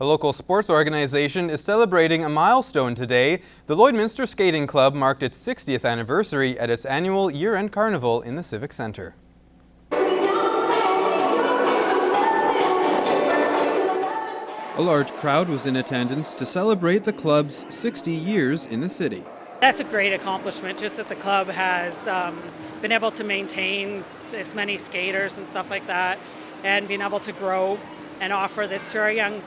A local sports organization is celebrating a milestone today. The Lloydminster Skating Club marked its 60th anniversary at its annual year-end carnival in the Civic Centre. A large crowd was in attendance to celebrate the club's 60 years in the city. That's a great accomplishment, just that the club has been able to maintain this many skaters and stuff like that, and being able to grow and offer this to our young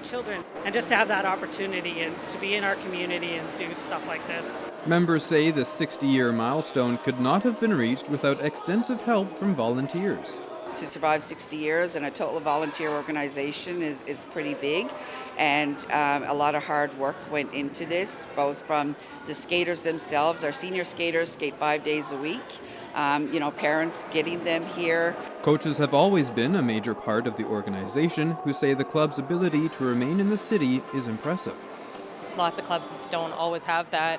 children, and just to have that opportunity and to be in our community and do stuff like this. Members say the 60-year milestone could not have been reached without extensive help from volunteers. To survive 60 years and a total volunteer organization is pretty big, and a lot of hard work went into this, both from the skaters themselves. Our senior skaters skate 5 days a week. Parents getting them here. Coaches have always been a major part of the organization, who say the club's ability to remain in the city is impressive. Lots of clubs just don't always have that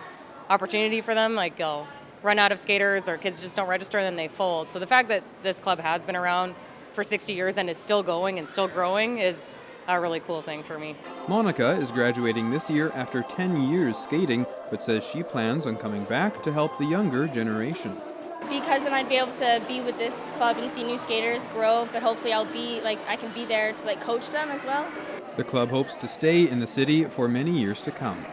opportunity for them, like they'll run out of skaters or kids just don't register and then they fold. So the fact that this club has been around for 60 years and is still going and still growing is a really cool thing for me. Monica is graduating this year after 10 years skating, but says she plans on coming back to help the younger generation. Because then I'd be able to be with this club and see new skaters grow, but hopefully I can be there to coach them as well. The club hopes to stay in the city for many years to come.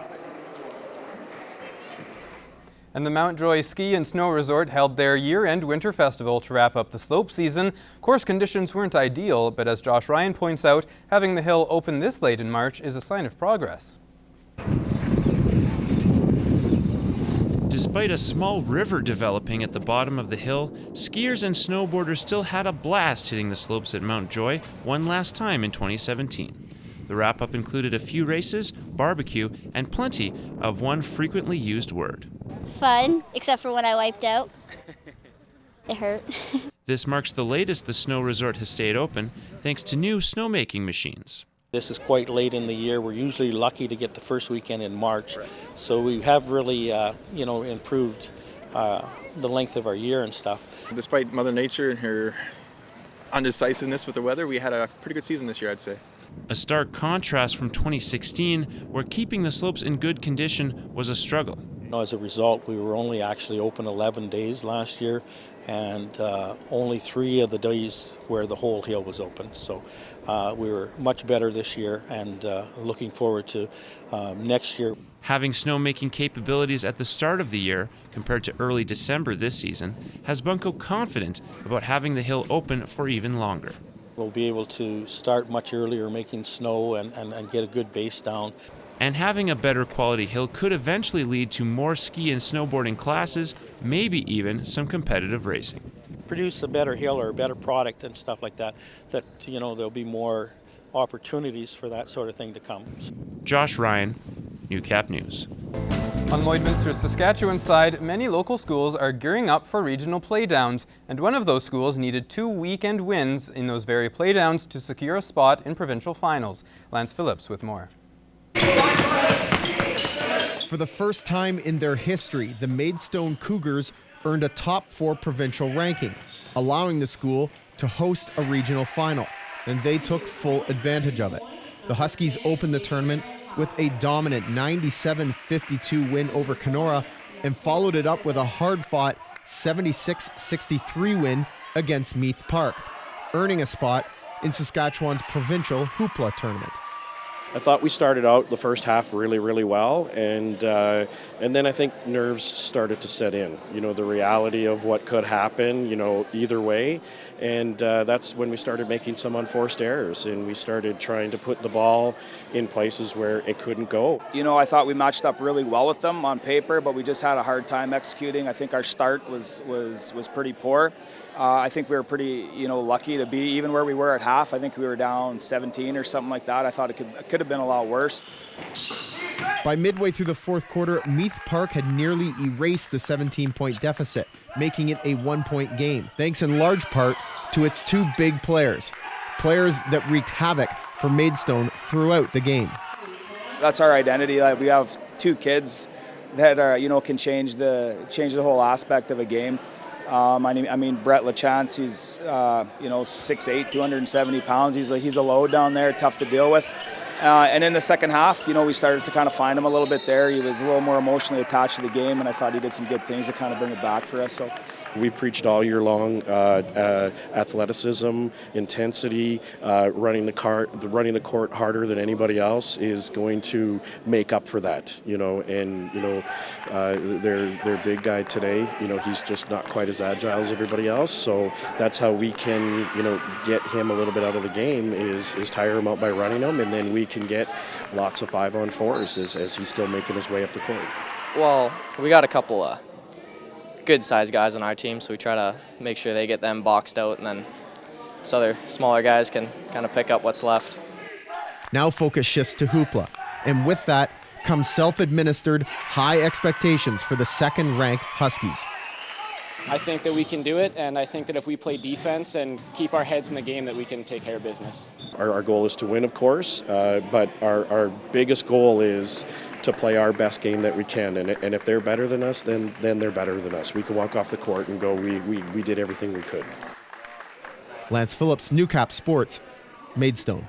And the Mount Joy Ski and Snow Resort held their year-end winter festival to wrap up the slope season. Course conditions weren't ideal, but as Josh Ryan points out, having the hill open this late in March is a sign of progress. Despite a small river developing at the bottom of the hill, skiers and snowboarders still had a blast hitting the slopes at Mount Joy one last time in 2017. The wrap-up included a few races, barbecue, and plenty of one frequently used word. Fun, except for when I wiped out. It hurt. This marks the latest the snow resort has stayed open, thanks to new snowmaking machines. This is quite late in the year. We're usually lucky to get the first weekend in March. So we have really, improved the length of our year and stuff. Despite Mother Nature and her undecisiveness with the weather, we had a pretty good season this year, I'd say. A stark contrast from 2016, where keeping the slopes in good condition was a struggle. As a result, we were only actually open 11 days last year, and only 3 of the days where the whole hill was open. So we were much better this year, and looking forward to next year. Having snowmaking capabilities at the start of the year, compared to early December this season, has Bunko confident about having the hill open for even longer. We'll be able to start much earlier making snow and get a good base down. And having a better quality hill could eventually lead to more ski and snowboarding classes, maybe even some competitive racing. Produce a better hill or a better product and stuff like that, there'll be more opportunities for that sort of thing to come. Josh Ryan, Newcap News. On Lloydminster's Saskatchewan side, many local schools are gearing up for regional Playdowns, and one of those schools needed 2 weekend wins in those very Playdowns to secure a spot in provincial finals. Lance Phillips with more. For the first time in their history, the Maidstone Cougars earned a top 4 provincial ranking, allowing the school to host a regional final, and they took full advantage of it. The Huskies opened the tournament with a dominant 97-52 win over Kenora and followed it up with a hard-fought 76-63 win against Meath Park, earning a spot in Saskatchewan's provincial hoopla tournament. I thought we started out the first half really, really well, and then I think nerves started to set in. The reality of what could happen, either way, and that's when we started making some unforced errors, and we started trying to put the ball in places where it couldn't go. I thought we matched up really well with them on paper, but we just had a hard time executing. I think our start was pretty poor. I think we were pretty, lucky to be even where we were at half. I think we were down 17 or something like that. I thought it could have been a lot worse. By midway through the fourth quarter, Meath Park had nearly erased the 17-point deficit, making it a 1-point game, thanks in large part to its 2 big players that wreaked havoc for Maidstone throughout the game. That's our identity. We have 2 kids that are, can change the whole aspect of a game. Brett LaChance, he's 6'8", 270 pounds. He's a load down there, tough to deal with. And in the second half, we started to kind of find him a little bit there. He was a little more emotionally attached to the game, and I thought he did some good things to kind of bring it back for us. So we preached all year long athleticism, intensity, running the court harder than anybody else is going to make up for that. Their big guy today, he's just not quite as agile as everybody else. So that's how we can, get him a little bit out of the game is tire him out by running him, and then we can get lots of 5-on-4s as he's still making his way up the court. Well, we got a couple of good-sized guys on our team, so we try to make sure they get them boxed out, and then so other smaller guys can kind of pick up what's left. Now focus shifts to hoopla, and with that comes self-administered high expectations for the second-ranked Huskies. I think that we can do it, and I think that if we play defense and keep our heads in the game, that we can take care of business. Our goal is to win, of course, but our biggest goal is to play our best game that we can, and if they're better than us, then they're better than us. We can walk off the court and go, we did everything we could. Lance Phillips, Newcap Sports, Maidstone.